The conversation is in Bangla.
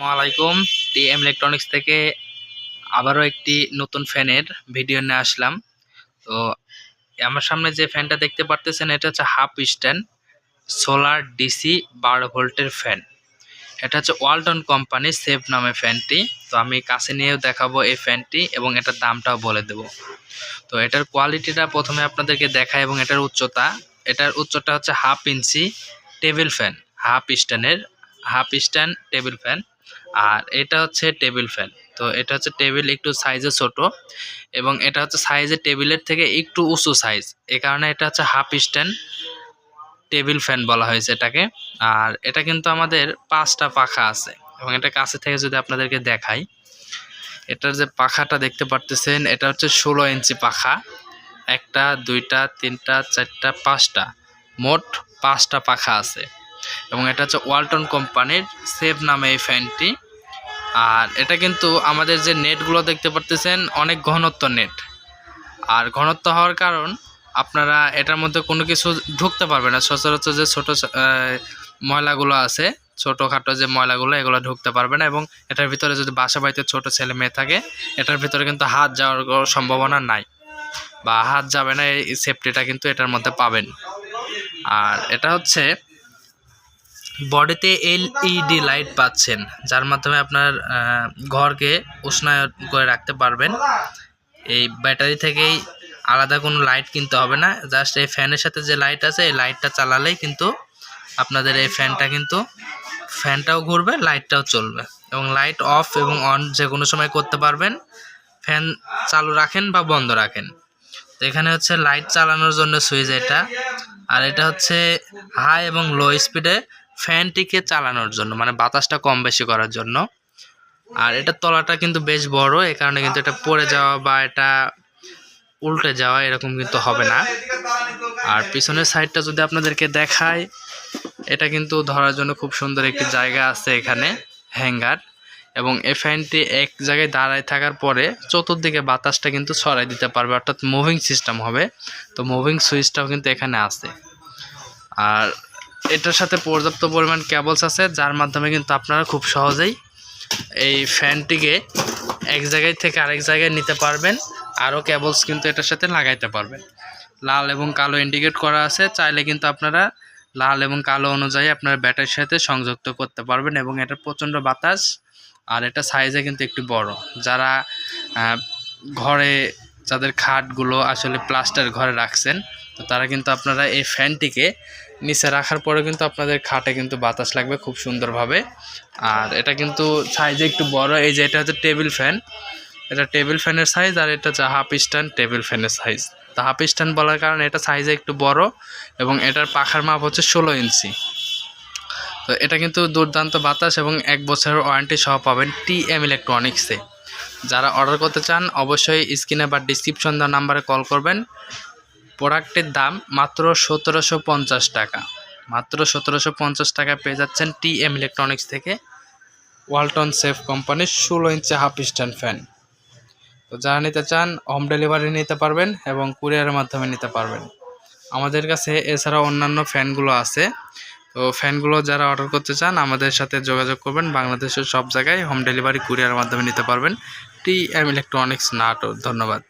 আসসালামাইকুম। টিএম ইলেকট্রনিক্স থেকে আবারও একটি নতুন ফ্যানের ভিডিও নিয়ে আসলাম। তো আমার সামনে যে ফ্যানটা দেখতে পারতেছেন এটা হচ্ছে হাফ স্ট্যান্ড সোলার ডিসি 12 ভোল্টের ফ্যান। এটা হচ্ছে ওয়ালটন কোম্পানি সেফ নামে ফ্যানটি। তো আমি কাছে নিয়েও দেখাবো এই ফ্যানটি এবং এটার দামটাও বলে দেব। তো এটার কোয়ালিটিটা প্রথমে আপনাদেরকে দেখাই এবং এটার উচ্চতা হচ্ছে half inch table fan, half stand table fan. আর এটা হচ্ছে টেবিল ফ্যান। তো এটা হচ্ছে টেবিল একটু সাইজে ছোট এবং এটা হচ্ছে সাইজে টেবিলের থেকে একটু উঁচু সাইজ, এই কারণে এটা হচ্ছে হাফ স্ট্যান্ড টেবিল ফ্যান বলা হয়েছে এটাকে। আর এটা কিন্তু আমাদের 5টা পাখা আছে এবং এটা কাছে থেকে যদি আপনাদেরকে দেখাই, এটার যে পাখাটা দেখতে পারতেছেন এটা হচ্ছে 16 ইঞ্চি পাখা। 1টা 2টা 3টা 4টা 5টা, মোট 5টা পাখা আছে এবং এটা হচ্ছে ওয়ালটন কোম্পানির সেভ নামে এই ফ্যানটি। আর এটা কিন্তু আমাদের যে নেটগুলো দেখতে পারতেছেন অনেক ঘনত্ব নেট। আর ঘনত্ব হওয়ার কারণ আপনারা এটার মধ্যে কোনো কিছু ঢুকতে পারবে না। সচরাচর যে ছোট ময়লাগুলো আছে, ছোটোখাটো যে ময়লাগুলো, এগুলো ঢুকতে পারবে না। এবং এটার ভিতরে যদি বাসা বাড়িতে ছোট ছেলে মেয়ে থাকে, এটার ভিতরে কিন্তু হাত যাওয়ার সম্ভাবনা নাই বা হাত যাবে না, এই সেফটিটা কিন্তু এটার মধ্যে পাবেন। আর এটা হচ্ছে বডিতে এলইডি লাইট পাচ্ছেন, যার মাধ্যমে আপনার ঘরকে উষ্ণায়ন করে রাখতে পারবেন। এই ব্যাটারি থেকেই আলাদা কোনো লাইট কিনতে হবে না, জাস্ট এই ফ্যানের সাথে যে লাইট আছে এই লাইটটা চালালেই কিন্তু আপনাদের এই ফ্যানটাও ঘুরবে, লাইটটাও চলবে এবং লাইট অফ এবং অন যে কোনো সময় করতে পারবেন। ফ্যান চালু রাখেন বা বন্ধ রাখেন। তো এখানে হচ্ছে লাইট চালানোর জন্য সুইচ এটা, আর এটা হচ্ছে হাই এবং লো স্পিডে ফ্যানটিকে চালানোর জন্য, মানে বাতাসটা কম বেশি করার জন্য। আর এটার তলাটা কিন্তু বেশ বড়, এই কারণে কিন্তু এটা পড়ে যাওয়া বা এটা উল্টে যাওয়া এরকম কিন্তু হবে না। আর পিছনের সাইডটা যদি আপনাদেরকে দেখায়, এটা কিন্তু ধরার জন্য খুব সুন্দর একটি জায়গা আছে এখানে, হ্যাঙ্গার। এবং এই ফ্যানটি এক জায়গায় দাঁড়ায় থাকার পরে চতুর্দিকে বাতাসটা কিন্তু ছড়াই দিতে পারবে, অর্থাৎ মুভিং সিস্টেম হবে। তো মুভিং সুইচটাও কিন্তু এখানে আছে। আর এটার সাথে পর্যাপ্ত পরিমাণ কেবলস আছে, যার মাধ্যমে কিন্তু আপনারা খুব সহজেই এই ফ্যানটিকে এক জায়গায় থেকে আরেক জায়গায় নিতে পারবেন। আরও কেবলস কিন্তু এটার সাথে লাগাইতে পারবেন। লাল এবং কালো ইন্ডিকেট করা আছে, চাইলে কিন্তু আপনারা লাল এবং কালো অনুযায়ী আপনার ব্যাটারির সাথে সংযুক্ত করতে পারবেন। এবং এটা প্রচণ্ড বাতাস, আর এটা সাইজে কিন্তু একটু বড়। যারা ঘরে যাদের খাটগুলো আসলে প্লাস্টার ঘরে রাখছেন, তো তারা কিন্তু আপনারা এই ফ্যানটিকে নিচে রাখার পরে কিন্তু আপনাদের খাটে কিন্তু বাতাস লাগবে খুব সুন্দরভাবে। আর এটা কিন্তু সাইজে একটু বড়। এই যে এটা হচ্ছে টেবিল ফ্যান, এটা টেবিল ফ্যানের সাইজ, আর এটা হচ্ছে হাফ স্ট্যান্ড টেবিল ফ্যানের সাইজ। তা হাফ স্ট্যান্ড বলার কারণে এটা সাইজে একটু বড় এবং এটার পাখার মাপ হচ্ছে 16 ইঞ্চি। তো এটা কিন্তু দুর্দান্ত বাতাস এবং 1 বছরের ওয়ারেন্টি সহ পাবেন টিএম ইলেকট্রনিক্সে। যারা অর্ডার করতে চান অবশ্যই স্ক্রিনে বা ডিসক্রিপশন দেওয়া নাম্বারে কল করবেন। প্রোডাক্টের দাম মাত্র 1750 টাকা। মাত্র 1750 টাকা পেয়ে যাচ্ছেন টিএম ইলেকট্রনিক্স থেকে ওয়ালটন সেফ কোম্পানির 16 ইঞ্চি হাফ স্ট্যান্ড ফ্যান। তো যারা নিতে চান হোম ডেলিভারি নিতে পারবেন এবং কুরিয়ারের মাধ্যমে নিতে পারবেন। আমাদের কাছে এছাড়াও অন্যান্য ফ্যানগুলো আছে। তো ফ্যানগুলো যারা অর্ডার করতে চান আমাদের সাথে যোগাযোগ করবেন। বাংলাদেশের সব জায়গায় হোম ডেলিভারি কুরিয়ারের মাধ্যমে নিতে পারবেন। TM electronics Natore. ধন্যবাদ।